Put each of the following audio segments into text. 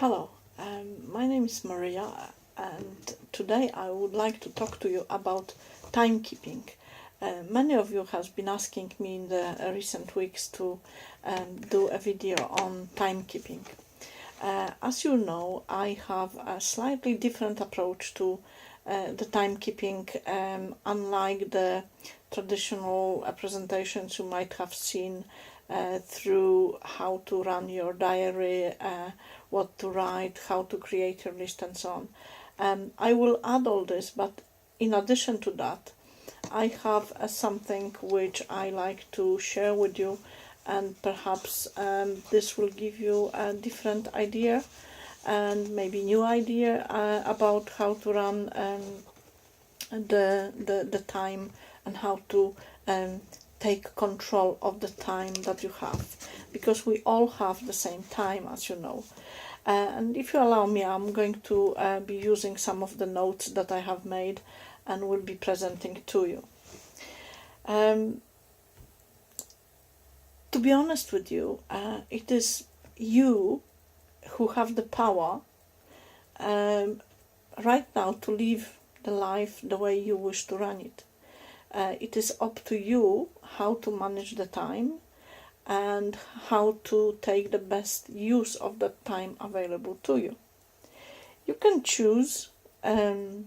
Hello, my name is Maria, and today I would like to talk to you about timekeeping. Many of you have been asking me in the recent weeks to do a video on timekeeping. As you know, I have a slightly different approach to the timekeeping, unlike the traditional presentations you might have seen through how to run your diary, what to write, how to create your list, and so on. I will add all this, but in addition to that, I have something which I like to share with you, and perhaps this will give you a different idea and maybe new idea about how to run the time and how to take control of the time that you have, because we all have the same time, as you know. And if you allow me, I'm going to be using some of the notes that I have made and will be presenting to you. To be honest with you, it is you who have the power right now to live the life the way you wish to run it. It is up to you how to manage the time and how to take the best use of the time available to you. You can choose to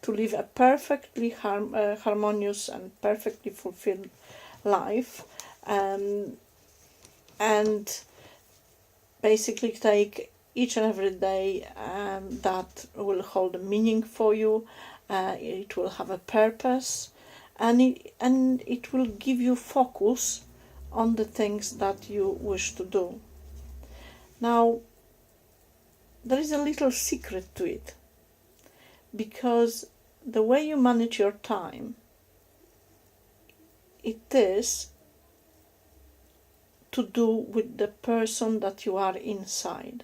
live a perfectly harmonious and perfectly fulfilled life, and basically take each and every day that will hold a meaning for you. It will have a purpose, and it will give you focus on the things that you wish to do. Now, there is a little secret to it, because the way you manage your time, it is to do with the person that you are inside.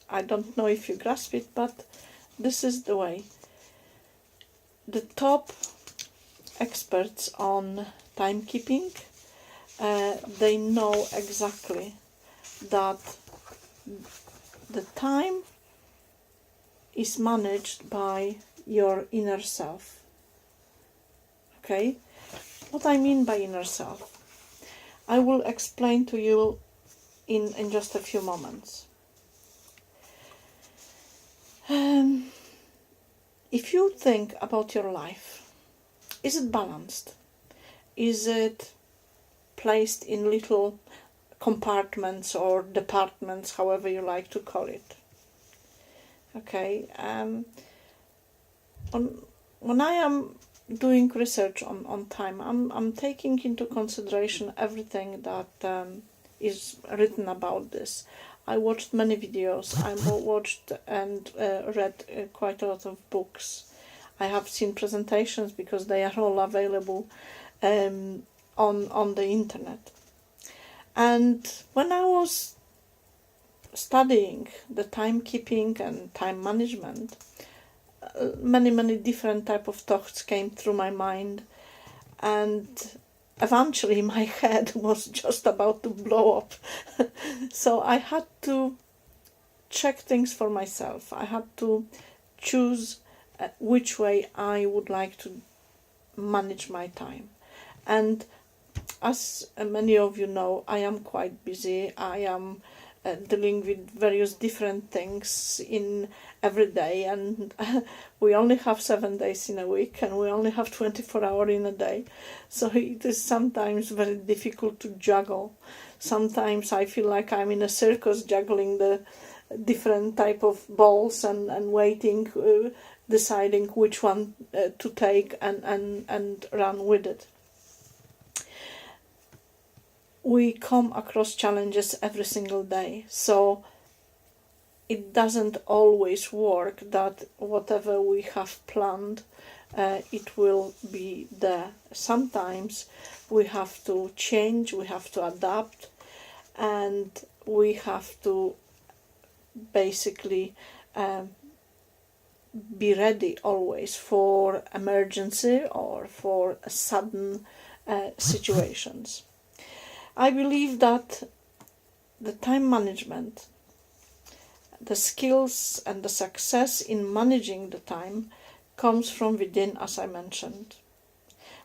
I don't know if you grasp it, but this is the way. The top experts on timekeeping, they know exactly that the time is managed by your inner self. Okay? What I mean by inner self, I will explain to you in just a few moments. If you think about your life, is it balanced? Is it placed in little compartments or departments, however you like to call it? Okay. When I am doing research on time, I'm taking into consideration everything that is written about this. I watched many videos. I watched and read quite a lot of books. I have seen presentations because they are all available on the internet. And when I was studying the timekeeping and time management, many different type of thoughts came through my mind, and eventually my head was just about to blow up. So I had to check things for myself. I had to choose which way I would like to manage my time. And as many of you know, I am quite busy. I am dealing with various different things in every day, and we only have 7 days in a week, and we only have 24 hours in a day, so it is sometimes very difficult to juggle. Sometimes I feel like I'm in a circus juggling the different type of balls and waiting, deciding which one to take and run with it. We come across challenges every single day, so it doesn't always work that whatever we have planned, it will be there. Sometimes we have to change, we have to adapt, and we have to basically be ready always for emergency or for sudden situations. I believe that the time management, the skills and the success in managing the time comes from within, as I mentioned.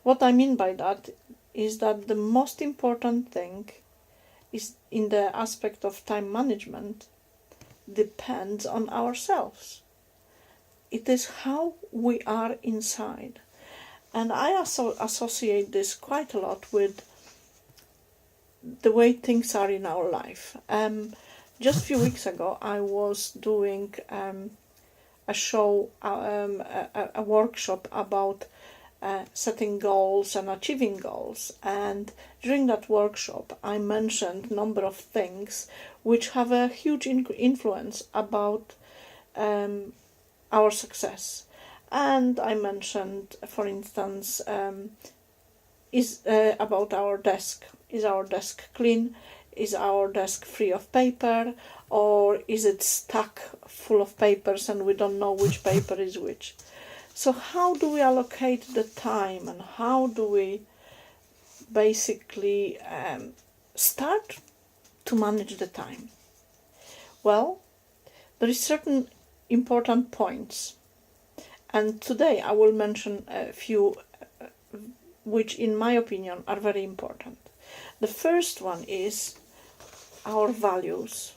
What I mean by that is that the most important thing is in the aspect of time management depends on ourselves. It is how we are inside. And I also associate this quite a lot with the way things are in our life. Just a few weeks ago, I was doing a show, a workshop about setting goals and achieving goals. And during that workshop, I mentioned a number of things which have a huge influence about our success. And I mentioned, for instance, about our desk. Is our desk clean? Is our desk free of paper? Or is it stuck full of papers and we don't know which paper is which? So how do we allocate the time, and how do we basically start to manage the time? Well, there is certain important points, and today I will mention a few which in my opinion are very important. The first one is our values.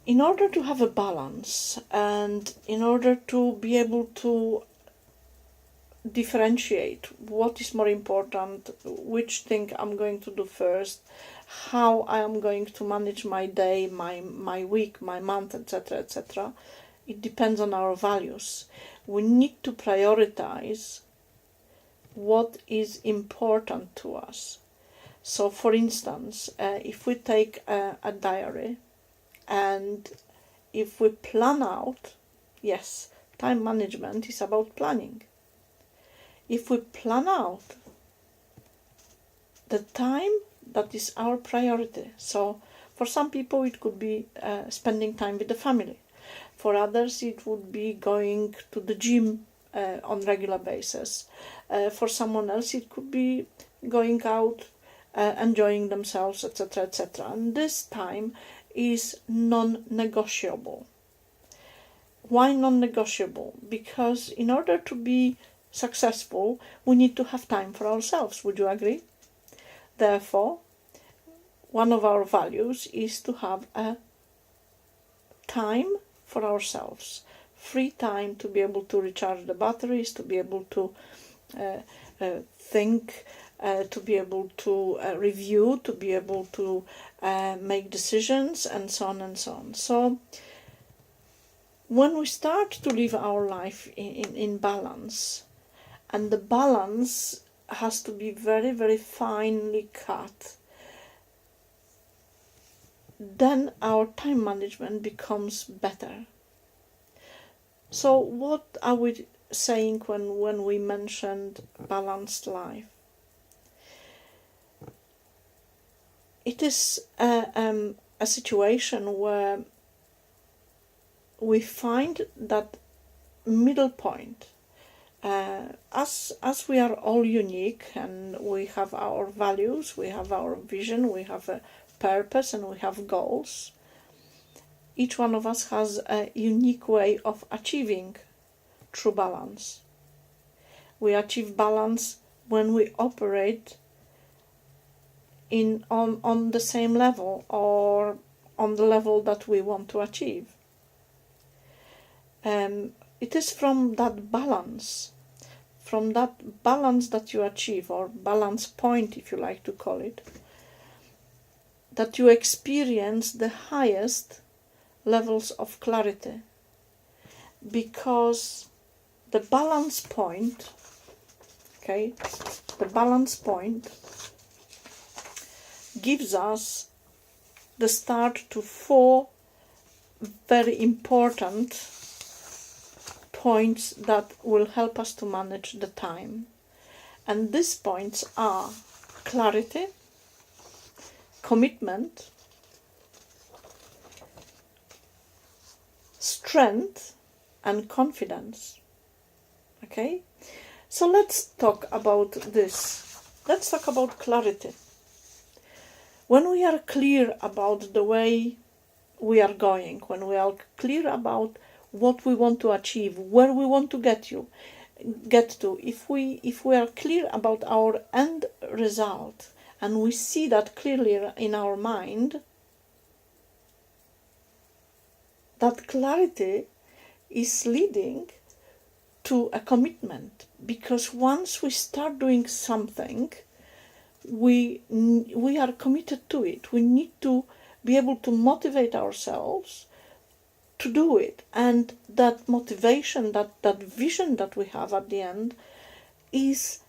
In order to have a balance and in order to be able to differentiate what is more important, which thing I'm going to do first, how I am going to manage my day, my week, my month, etc., etc., it depends on our values. We need to prioritize what is important to us. So, for instance, if we take a diary, and if we plan out, yes, time management is about planning. If we plan out the time that is our priority, so for some people it could be spending time with the family. For others it would be going to the gym on regular basis. For someone else it could be going out, enjoying themselves, etc., etc. And this time is non-negotiable. Why non-negotiable? Because in order to be successful, we need to have time for ourselves. Would you agree? Therefore, one of our values is to have a time for ourselves, free time to be able to recharge the batteries, to be able to think, to be able to review, to be able to make decisions, and so on and so on. So when we start to live our life in balance, and the balance has to be very, very finely cut, then our time management becomes better. So what are we saying when we mentioned balanced life? It is a situation where we find that middle point. As we are all unique and we have our values, we have our vision, we have a purpose, and we have goals, each one of us has a unique way of achieving true balance. We achieve balance when we operate on the same level, or on the level that we want to achieve. It is from that balance that you achieve, or balance point if you like to call it, that you experience the highest levels of clarity. Because the balance point, gives us the start to 4 very important points that will help us to manage the time. And these points are clarity, commitment, strength, and confidence. Okay? So let's talk about this. Let's talk about clarity. When we are clear about the way we are going, when we are clear about what we want to achieve, where we want to get to, if we are clear about our end result, and we see that clearly in our mind, that clarity is leading to a commitment. Because once we start doing something, we are committed to it. We need to be able to motivate ourselves to do it. And that motivation, that vision that we have at the end, is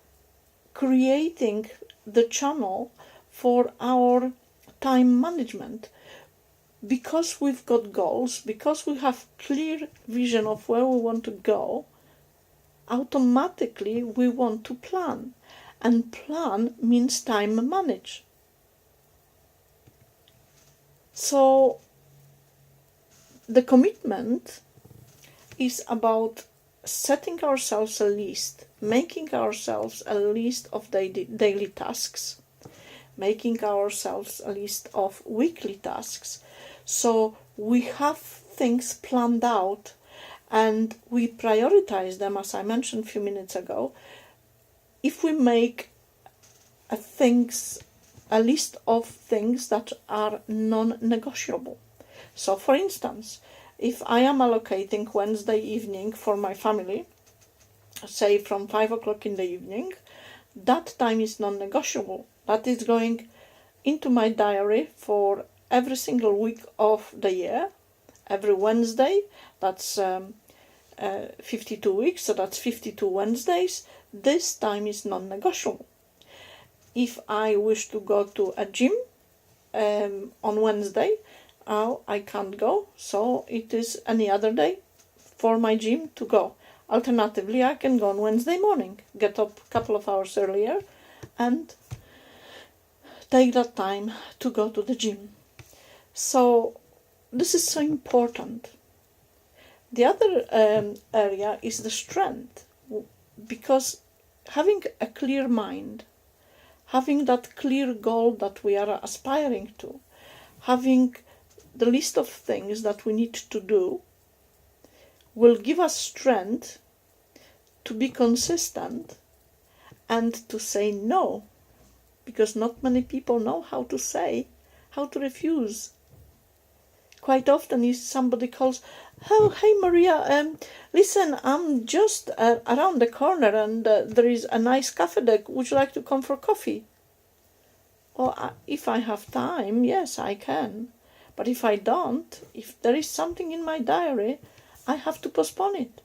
creating the channel for our time management. Because we've got goals, because we have clear vision of where we want to go, automatically we want to plan. And plan means time manage. So the commitment is about setting ourselves a list, making ourselves a list of daily tasks, making ourselves a list of weekly tasks. So we have things planned out and we prioritize them, as I mentioned a few minutes ago. If we make a list of things that are non-negotiable. So, for instance, if I am allocating Wednesday evening for my family, say from 5 o'clock in the evening, that time is non-negotiable. That is going into my diary for every single week of the year. Every Wednesday, that's 52 weeks, so that's 52 Wednesdays. This time is non-negotiable. If I wish to go to a gym on Wednesday, I can't go, so it is any other day for my gym to go. Alternatively, I can go on Wednesday morning, get up a couple of hours earlier and take that time to go to the gym. So this is so important. The other area is the strength, because having a clear mind, having that clear goal that we are aspiring to, having the list of things that we need to do, will give us strength to be consistent and to say no, because not many people know how to refuse. Quite often if somebody calls, "Oh, hey Maria, listen, I'm just around the corner and there is a nice cafe there. Would you like to come for coffee?" Or if I have time, yes, I can. But if I don't, if there is something in my diary, I have to postpone it.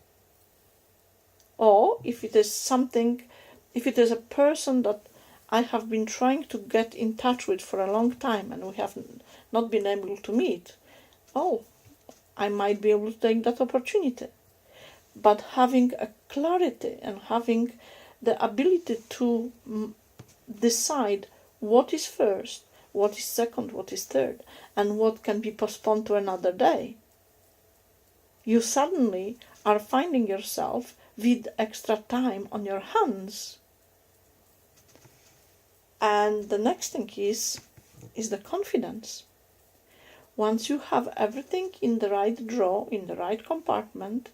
Or if it is a person that I have been trying to get in touch with for a long time and we have not been able to meet, I might be able to take that opportunity. But having a clarity and having the ability to decide what is first, what is second, what is third, and what can be postponed to another day, you suddenly are finding yourself with extra time on your hands. And the next thing is the confidence. Once you have everything in the right drawer, in the right compartment,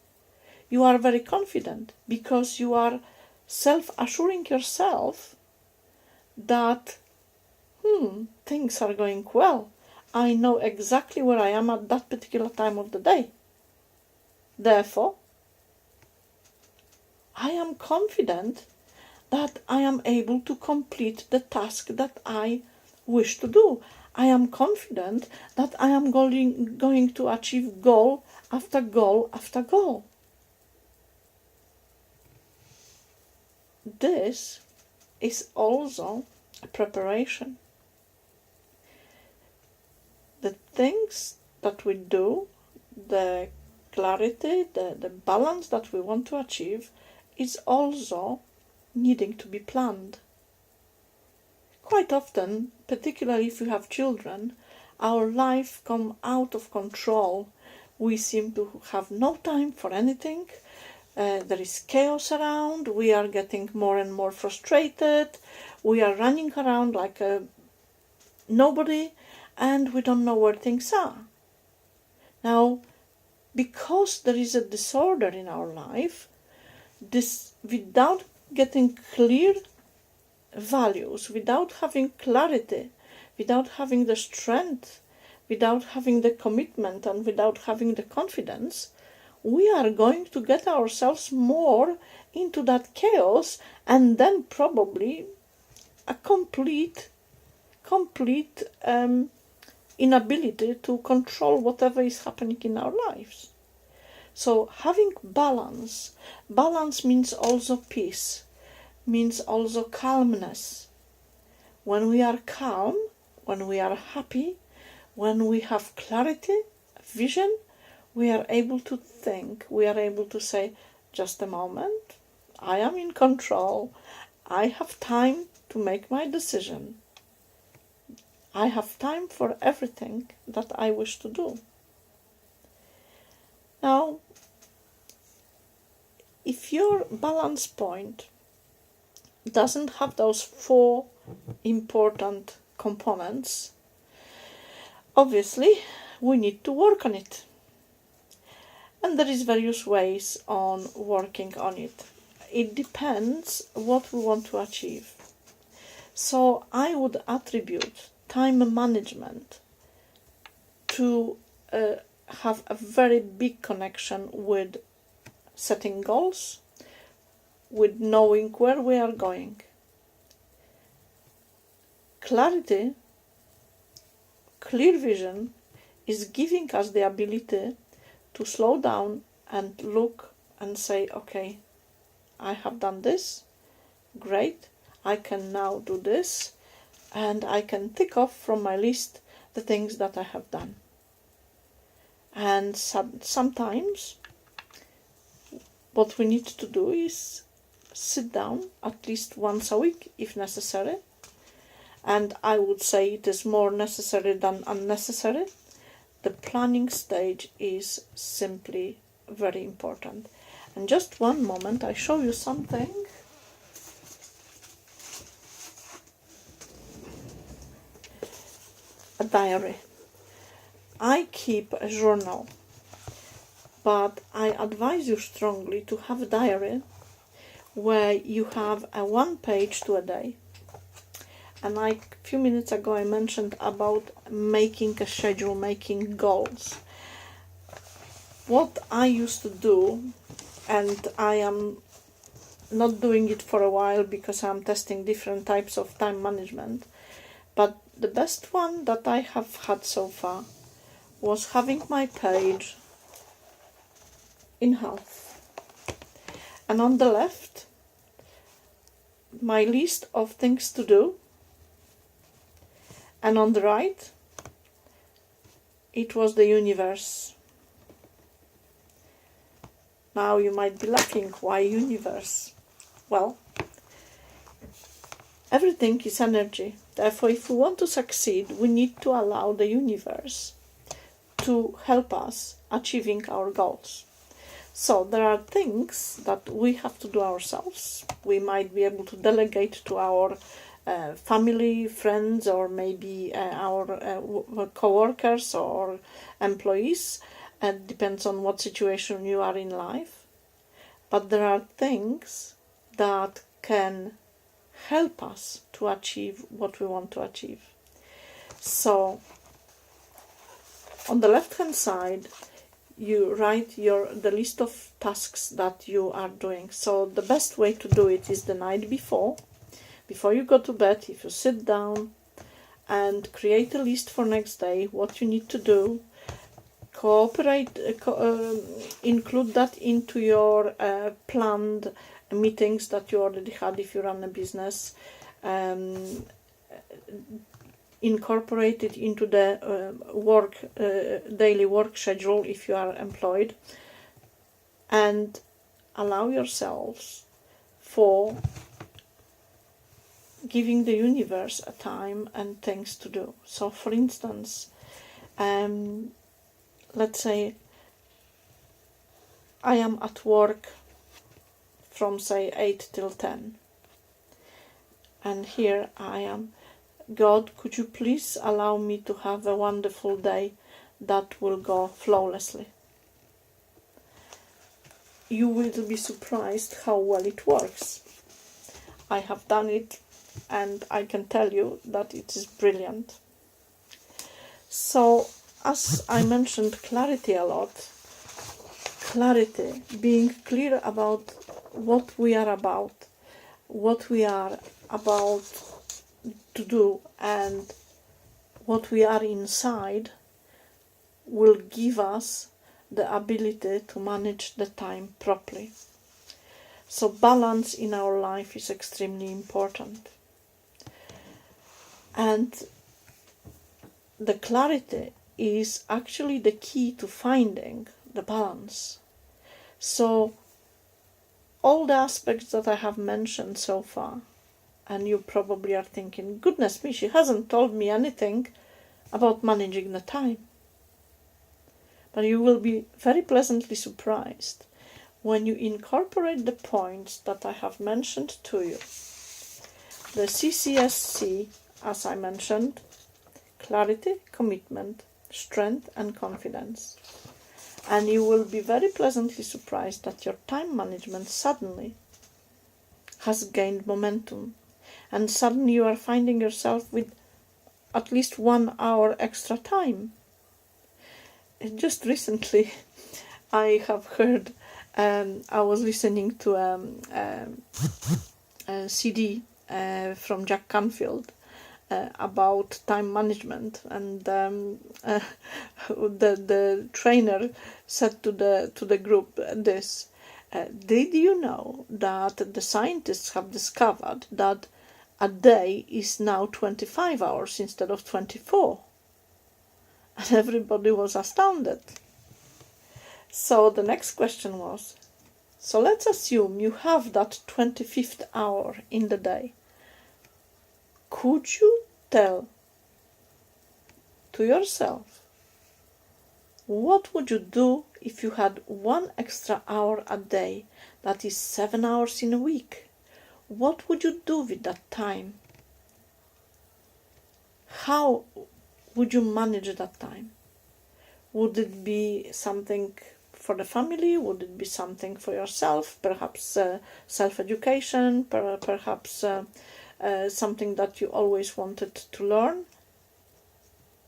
you are very confident because you are self-assuring yourself that things are going well. I know exactly where I am at that particular time of the day. Therefore, I am confident that I am able to complete the task that I wish to do. I am confident that I am going to achieve goal after goal after goal. This is also a preparation. The things that we do, the clarity, the balance that we want to achieve is also needing to be planned. Quite often, particularly if you have children, our life come out of control. We seem to have no time for anything. There is chaos around. We are getting more and more frustrated. We are running around like a nobody, and we don't know where things are. Now, because there is a disorder in our life, this, without getting clear values, without having clarity, without having the strength, without having the commitment, and without having the confidence, we are going to get ourselves more into that chaos, and then probably a complete inability to control whatever is happening in our lives. So having balance means also peace, means also calmness. When we are calm, when we are happy, when we have clarity, vision, we are able to think, we are able to say, just a moment, I am in control, I have time to make my decision. I have time for everything that I wish to do. Now, if your balance point doesn't have those 4 important components, obviously we need to work on it. And there is various ways on working on it. It depends what we want to achieve. So I would attribute time management to have a very big connection with setting goals, with knowing where we are going. Clarity, clear vision, is giving us the ability to slow down and look and say, okay, I have done this, great, I can now do this, and I can tick off from my list the things that I have done. And sometimes what we need to do is sit down at least once a week if necessary, and I would say it is more necessary than unnecessary. The planning stage is simply very important. And just one moment, I show you something. A diary. I keep a journal, but I advise you strongly to have a diary where you have a 1 page to a day. And a few minutes ago I mentioned about making a schedule, making goals. What I used to do, and I am not doing it for a while because I'm testing different types of time management, but the best one that I have had so far was having my page in half. And on the left, my list of things to do. And on the right, it was the universe. Now you might be laughing, why universe? Well, everything is energy. Therefore, if we want to succeed, we need to allow the universe to help us achieving our goals. So there are things that we have to do ourselves. We might be able to delegate to our family, friends, or maybe our co-workers or employees. It depends on what situation you are in life. But there are things that can help us to achieve what we want to achieve. So on the left hand side, you write the list of tasks that you are doing. So the best way to do it is the night before you go to bed. If you sit down and create a list for next day, what you need to do, include that into your planned meetings that you already had if you run a business, incorporate it into the daily work schedule if you are employed, and allow yourselves for giving the universe a time and things to do. So for instance, let's say I am at work from say 8 till 10, and here I am God, could you please allow me to have a wonderful day that will go flawlessly? You will be surprised how well it works. I have done it, and I can tell you that it is brilliant. So, as I mentioned clarity a lot, clarity, being clear about what we are about to do, and what we are inside, will give us the ability to manage the time properly. So balance in our life is extremely important. And the clarity is actually the key to finding the balance. So all the aspects that I have mentioned so far, and you probably are thinking, goodness me, she hasn't told me anything about managing the time. But you will be very pleasantly surprised when you incorporate the points that I have mentioned to you. The CCSC, as I mentioned, clarity, commitment, strength, and confidence. And you will be very pleasantly surprised that your time management suddenly has gained momentum. And suddenly you are finding yourself with at least 1 hour extra time. Just recently, I have heard, I was listening to a CD from Jack Canfield about time management, and the trainer said to the group this: did you know that the scientists have discovered that a day is now 25 hours instead of 24? And everybody was astounded. So the next question was, so let's assume you have that 25th hour in the day. Could you tell to yourself, what would you do if you had 1 extra hour a day? That is 7 hours in a week. What would you do with that time? How would you manage that time? Would it be something for the family? Would it be something for yourself? Perhaps self-education, perhaps something that you always wanted to learn?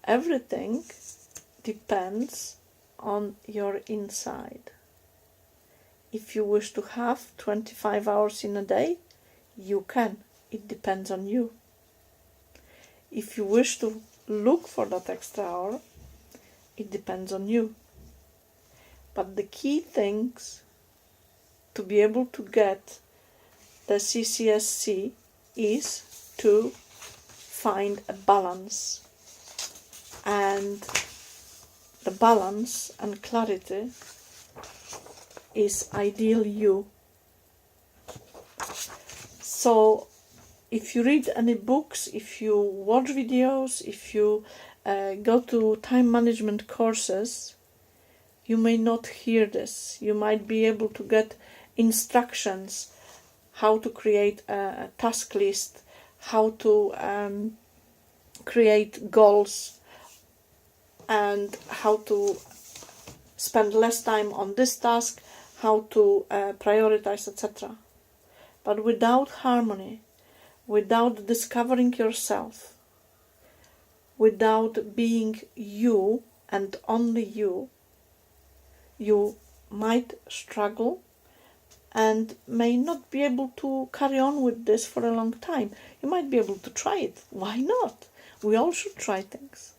Everything depends on your inside. If you wish to have 25 hours in a day, you can. It depends on you. If you wish to look for that extra hour, it depends on you. But the key things to be able to get the CCSC is to find a balance. And the balance and clarity is ideal you. So if you read any books, if you watch videos, if you go to time management courses, you may not hear this. You might be able to get instructions how to create a task list, how to create goals, and how to spend less time on this task, how to prioritize, etc. But without harmony, without discovering yourself, without being you and only you, you might struggle and may not be able to carry on with this for a long time. You might be able to try it. Why not? We all should try things.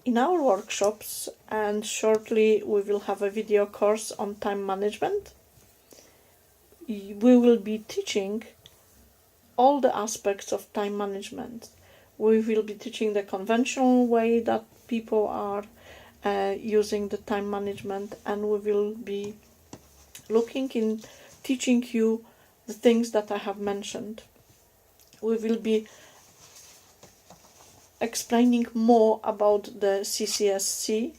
In our workshops, and shortly we will have a video course on time management, we will be teaching all the aspects of time management. We will be teaching the conventional way that people are using the time management, and we will be looking in teaching you the things that I have mentioned. We will be explaining more about the CCSC.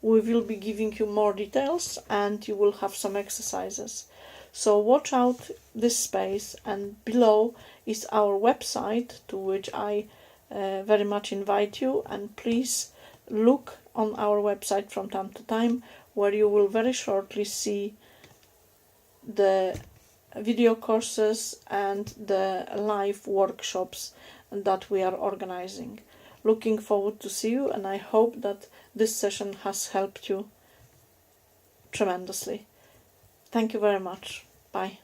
We will be giving you more details, and you will have some exercises. So watch out this space, and below is our website, to which I very much invite you, and please look on our website from time to time, where you will very shortly see the video courses and the live workshops that we are organizing. Looking forward to see you, and I hope that this session has helped you tremendously. Thank you very much. Bye.